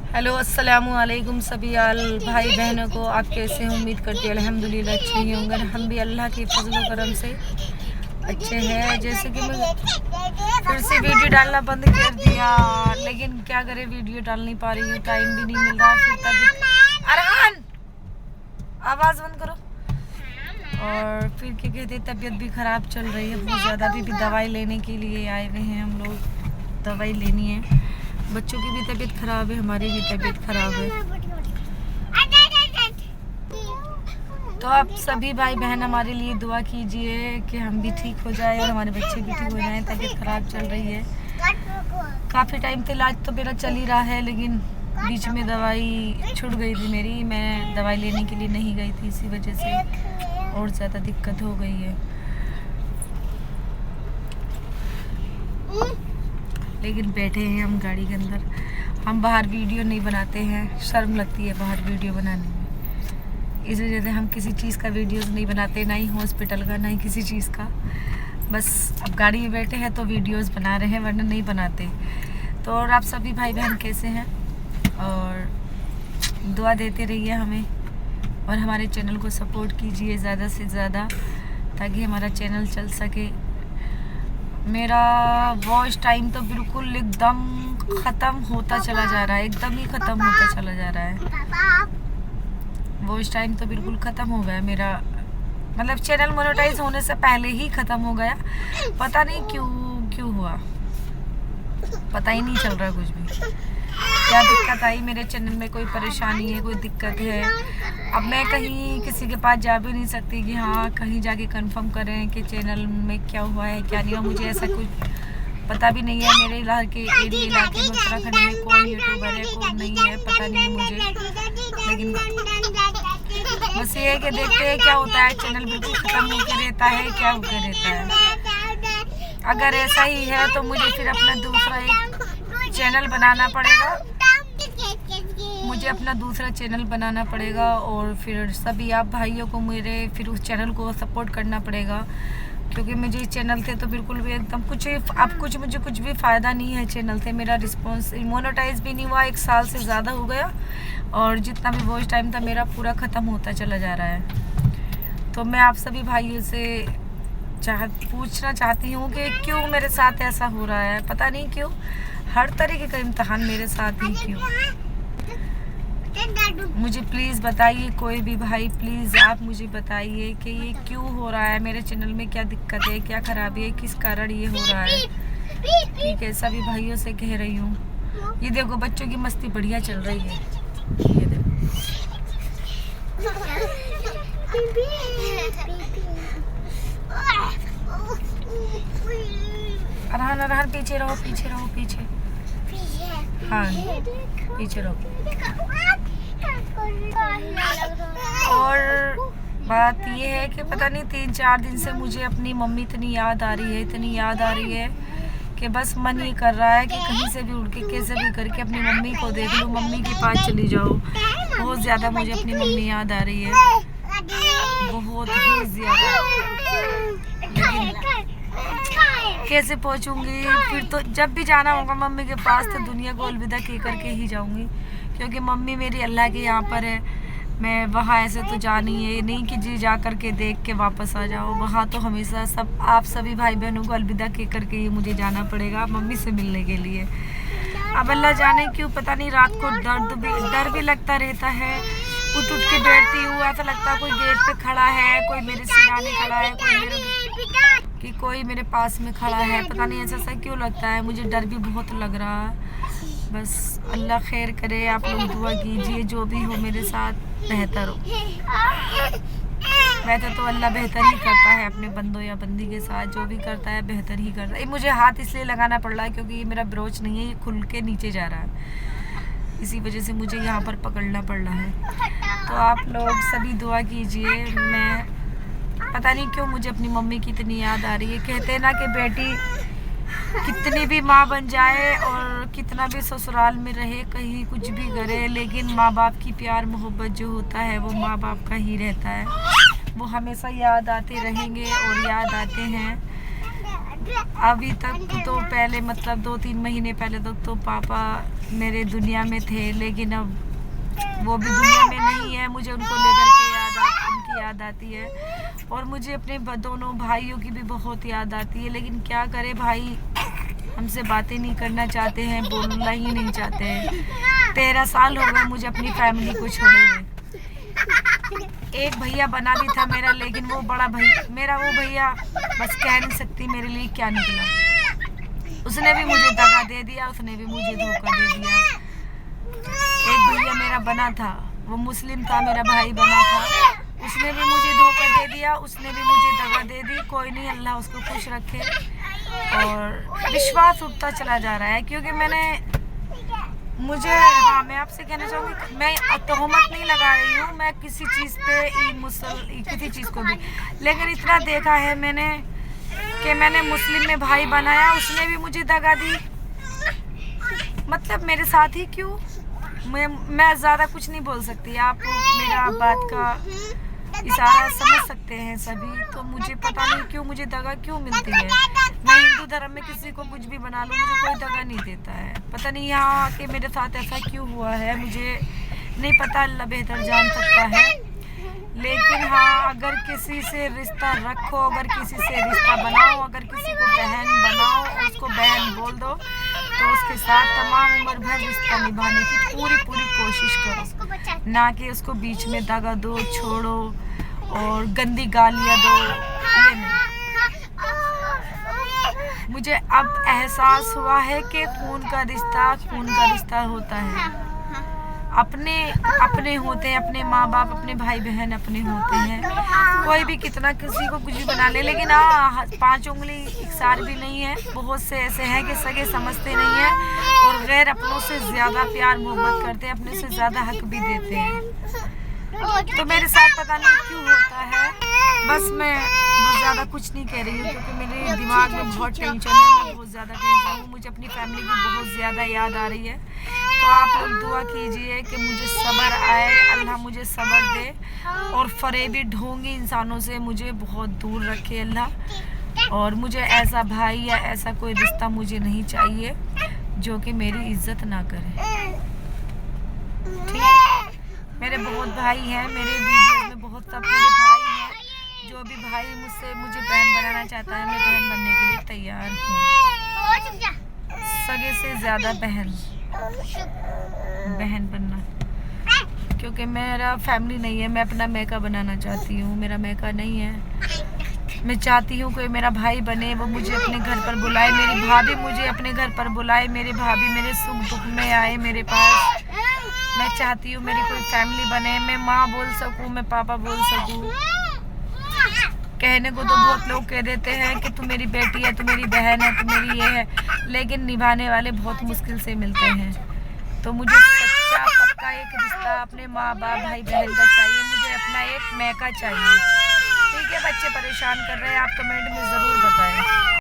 Hello अस्सलामु अलैकुम सभी भाई बहनों को। आप कैसे हैं? उम्मीद करती हूँ अल्हम्दुलिल्लाह अच्छे ही होंगे। हम भी अल्लाह के फजल करम से अच्छे हैं। जैसे कि मैं फिर से वीडियो डालना बंद कर दिया, लेकिन क्या करें, वीडियो डाल नहीं पा रही हूँ, टाइम भी नहीं मिल रहा। फिर तभी अरहान आवाज़ बंद करो। और फिर क्या कहते, तबीयत भी ख़राब चल रही है बहुत ज़्यादा। अभी भी दवाई लेने के लिए आए हुए हैं हम लोग, दवाई लेनी है। बच्चों की भी तबीयत ख़राब है, हमारी भी तबीयत ख़राब है। तो आप सभी भाई बहन हमारे लिए दुआ कीजिए कि हम भी ठीक हो जाए और हमारे बच्चे भी ठीक हो जाएं। तबीयत ख़राब चल रही है, काफ़ी टाइम से इलाज तो मेरा चल ही रहा है, लेकिन बीच में दवाई छूट गई थी मेरी। मैं दवाई लेने के लिए नहीं गई थी, इसी वजह से और ज़्यादा दिक्कत हो गई है। लेकिन बैठे हैं हम गाड़ी के अंदर। हम बाहर वीडियो नहीं बनाते हैं, शर्म लगती है बाहर वीडियो बनाने में। इस वजह से हम किसी चीज़ का वीडियोस नहीं बनाते, ना ही हॉस्पिटल का, ना ही किसी चीज़ का। बस अब गाड़ी में बैठे हैं तो वीडियोस बना रहे हैं, वरना नहीं बनाते। तो और आप सभी भाई बहन कैसे हैं? और दुआ देते रहिए हमें, और हमारे चैनल को सपोर्ट कीजिए ज़्यादा से ज़्यादा, ताकि हमारा चैनल चल सके। मेरा वॉच टाइम तो बिल्कुल एकदम ख़त्म होता चला जा रहा है, एकदम ही ख़त्म होता चला जा रहा है। वॉच टाइम तो बिल्कुल ख़त्म हो गया मेरा, मतलब चैनल मोनेटाइज होने से पहले ही ख़त्म हो गया। पता नहीं क्यों हुआ, पता ही नहीं चल रहा कुछ भी। क्या दिक्कत आई मेरे चैनल में? कोई परेशानी है, कोई दिक्कत है? अब मैं कहीं किसी के पास जा भी नहीं सकती कि हाँ कहीं जाके कंफर्म करें कि चैनल में क्या हुआ है क्या नहीं हुआ। मुझे ऐसा कुछ पता भी नहीं है। मेरे इलाके में उत्तराखंड में कौन यूट्यूबर है कौन नहीं है पता नहीं मुझे, लेकिन बस ये है कि देखते हैं क्या होता है। चैनल बिल्कुल ख़त्म होकर रहता है, क्या होकर रहता है। अगर ऐसा ही है तो मुझे फिर अपना दूसरा एक चैनल बनाना पड़ेगा, मुझे अपना दूसरा चैनल बनाना पड़ेगा। और फिर सभी आप भाइयों को मेरे फिर उस चैनल को सपोर्ट करना पड़ेगा, क्योंकि मुझे चैनल से तो बिल्कुल भी एकदम मुझे कुछ भी फ़ायदा नहीं है चैनल से। मेरा रिस्पॉन्स मोनेटाइज भी नहीं हुआ, 1 साल से ज़्यादा हो गया, और जितना भी वॉच टाइम था मेरा पूरा ख़त्म होता चला जा रहा है। तो मैं आप सभी भाइयों से पूछना चाहती हूँ कि क्यों मेरे साथ ऐसा हो रहा है। पता नहीं क्यों, हर तरीके का इम्तिहान मेरे साथ ही क्यों। मुझे प्लीज़ बताइए, कोई भी भाई प्लीज़ आप मुझे बताइए कि ये क्यों हो रहा है, मेरे चैनल में क्या दिक्कत है, क्या खराबी है, किस कारण ये हो रहा है। ठीक है, सभी भाइयों से कह रही हूँ। ये देखो बच्चों की मस्ती बढ़िया चल रही है, ये देखो। अरहान पीछे रहो, पीछे रहो, पीछे। हाँ पीछे रहो। और बात ये है कि पता नहीं 3-4 दिन से मुझे अपनी मम्मी इतनी याद आ रही है कि बस मन ये कर रहा है कि कहीं से भी उड़ के कैसे भी करके अपनी मम्मी को देख लूँ, मम्मी के पास चली जाऊँ। बहुत ज़्यादा मुझे अपनी मम्मी याद आ रही है, बहुत ही ज़्यादा। लेकिन कैसे पहुंचूंगी? फिर तो जब भी जाना होगा मम्मी के पास तो दुनिया को अलविदा कह करके ही जाऊंगी, क्योंकि मम्मी मेरी अल्लाह के यहाँ पर है। मैं वहाँ ऐसे तो जानी है नहीं कि जी जा कर के देख के वापस आ जाओ। वहाँ तो हमेशा आप सभी भाई बहनों को अलविदा कह करके ही मुझे जाना पड़ेगा मम्मी से मिलने के लिए। अब अल्लाह जाने क्यों, पता नहीं, रात को डर भी लगता रहता है। उठ के बैठती हूँ, ऐसा लगता है कोई गेट पे खड़ा है, कोई मेरे सिराने खड़ा है, कोई मेरे पास में खड़ा है। पता नहीं ऐसा क्यों लगता है, मुझे डर भी बहुत लग रहा है। बस अल्लाह खैर करे, आप लोग दुआ कीजिए, जो भी हो मेरे साथ बेहतर हो। वैसे तो अल्लाह बेहतर ही करता है अपने बंदों या बंदी के साथ, जो भी करता है बेहतर ही करता है। मुझे हाथ इसलिए लगाना पड़ रहा है क्योंकि ये मेरा ब्रोच नहीं है, ये खुल के नीचे जा रहा है, इसी वजह से मुझे यहाँ पर पकड़ना पड़ रहा है। तो आप लोग सभी दुआ कीजिए। मैं पता नहीं क्यों मुझे अपनी मम्मी की इतनी याद आ रही है। कहते हैं ना कि बेटी कितनी भी माँ बन जाए और कितना भी ससुराल में रहे, कहीं कुछ भी करे, लेकिन माँ बाप की प्यार मोहब्बत जो होता है वो माँ बाप का ही रहता है। वो हमेशा याद आते रहेंगे और याद आते हैं। अभी तक तो पहले मतलब 2-3 महीने पहले तक तो पापा मेरे दुनिया में थे, लेकिन अब वो भी दुनिया में नहीं है। मुझे उनको लेकर के उनकी याद आती है, और मुझे अपने दोनों भाइयों की भी बहुत याद आती है। लेकिन क्या करे, भाई हमसे बातें नहीं करना चाहते हैं, बोलना ही नहीं चाहते हैं। 13 साल हो गए मुझे अपनी फैमिली को छोड़े हुए। एक भैया बना भी था मेरा, लेकिन वो बड़ा मेरा वो भैया बस कह नहीं सकती मेरे लिए क्या निकला। उसने भी मुझे दगा दे दिया, उसने भी मुझे धोखा दे दिया। एक भैया मेरा बना था, वो मुस्लिम था, मेरा भाई बना था, उसने भी मुझे धोखा दे दिया, उसने भी मुझे दगा दे दी। कोई नहीं, अल्लाह उसको खुश रखे। और विश्वास उठता चला जा रहा है, क्योंकि मैं आपसे कहना चाहूँगी, मैं तोहमत नहीं लगा रही हूँ मैं किसी चीज़ पे, किसी चीज़ को भी, लेकिन इतना देखा है मैंने कि मैंने मुस्लिम में भाई बनाया, उसने भी मुझे दगा दी। मतलब मेरे साथ ही क्यों, मैं ज़्यादा कुछ नहीं बोल सकती। आप मेरा बात का इशारा समझ सकते हैं सभी। तो मुझे पता नहीं क्यों मुझे दगा क्यों मिलती है। मैं हिंदू धर्म में किसी को कुछ भी बना लूँ, मुझे कोई दगा नहीं देता है। पता नहीं यहाँ आके मेरे साथ ऐसा क्यों हुआ है, मुझे नहीं पता, अल्लाह बेहतर जान सकता है। लेकिन हाँ, अगर किसी से रिश्ता रखो, अगर किसी से रिश्ता बनाओ, अगर किसी को बहन बनाओ, उसको बहन बोल दो, तो उसके साथ तमाम उम्र भर रिश्ता निभाने की पूरी कोशिश करो, ना कि उसको बीच में दगा दो, छोड़ो और गंदी गालियाँ दो। ये नहीं। मुझे अब एहसास हुआ है कि खून का रिश्ता होता है। अपने होते हैं, अपने माँ बाप, अपने भाई बहन अपने होते हैं। कोई भी कितना किसी को कुछ भी बना ले, लेकिन 5 उंगली एक सार भी नहीं है। बहुत से ऐसे हैं कि सगे समझते नहीं हैं और गैर अपनों से ज़्यादा प्यार मोहब्बत करते हैं, अपने से ज़्यादा हक भी देते हैं। तो मेरे साथ पता नहीं क्यों होता है। मैं ज़्यादा कुछ नहीं कह रही हूँ, क्योंकि मेरे दिमाग में बहुत टेंशन है, मैं बहुत ज़्यादा टेंशन हूँ। मुझे अपनी फैमिली की बहुत ज़्यादा याद आ रही है। तो आप लोग दुआ कीजिए कि मुझे सब्र आए, अल्लाह मुझे सब्र दे, और फरेबी ढोंगी इंसानों से मुझे बहुत दूर रखे अल्लाह। और मुझे ऐसा भाई या ऐसा कोई रिश्ता मुझे नहीं चाहिए जो कि मेरी इज्जत ना करे। ठीक, मेरे बहुत भाई हैं, मेरे वीडियो में बहुत सब मेरे भाई हैं। जो भी भाई मुझे बहन बनाना चाहता है, मैं बहन बनने के लिए तैयार हूँ। सगे से ज़्यादा बहन बनना, क्योंकि मेरा फैमिली नहीं है। मैं अपना मैका बनाना चाहती हूँ, मेरा मैका नहीं है। मैं चाहती हूँ कोई मेरा भाई बने, वो मुझे अपने घर पर बुलाए, मेरी भाभी मुझे अपने घर पर बुलाए, मेरी भाभी मेरे सुख दुख में आए मेरे पास। मैं चाहती हूँ मेरी कोई फैमिली बने, मैं माँ बोल सकूँ, मैं पापा बोल सकूँ। कहने को तो बहुत लोग कह देते हैं कि तू मेरी बेटी है, तू मेरी बहन है, तू मेरी ये है, लेकिन निभाने वाले बहुत मुश्किल से मिलते हैं। तो मुझे सच्चा पक्का एक रिश्ता अपने माँ बाप भाई बहन का चाहिए, मुझे अपना एक मैका चाहिए। ठीक है, बच्चे परेशान कर रहे हैं, आप कमेंट में ज़रूर बताएं।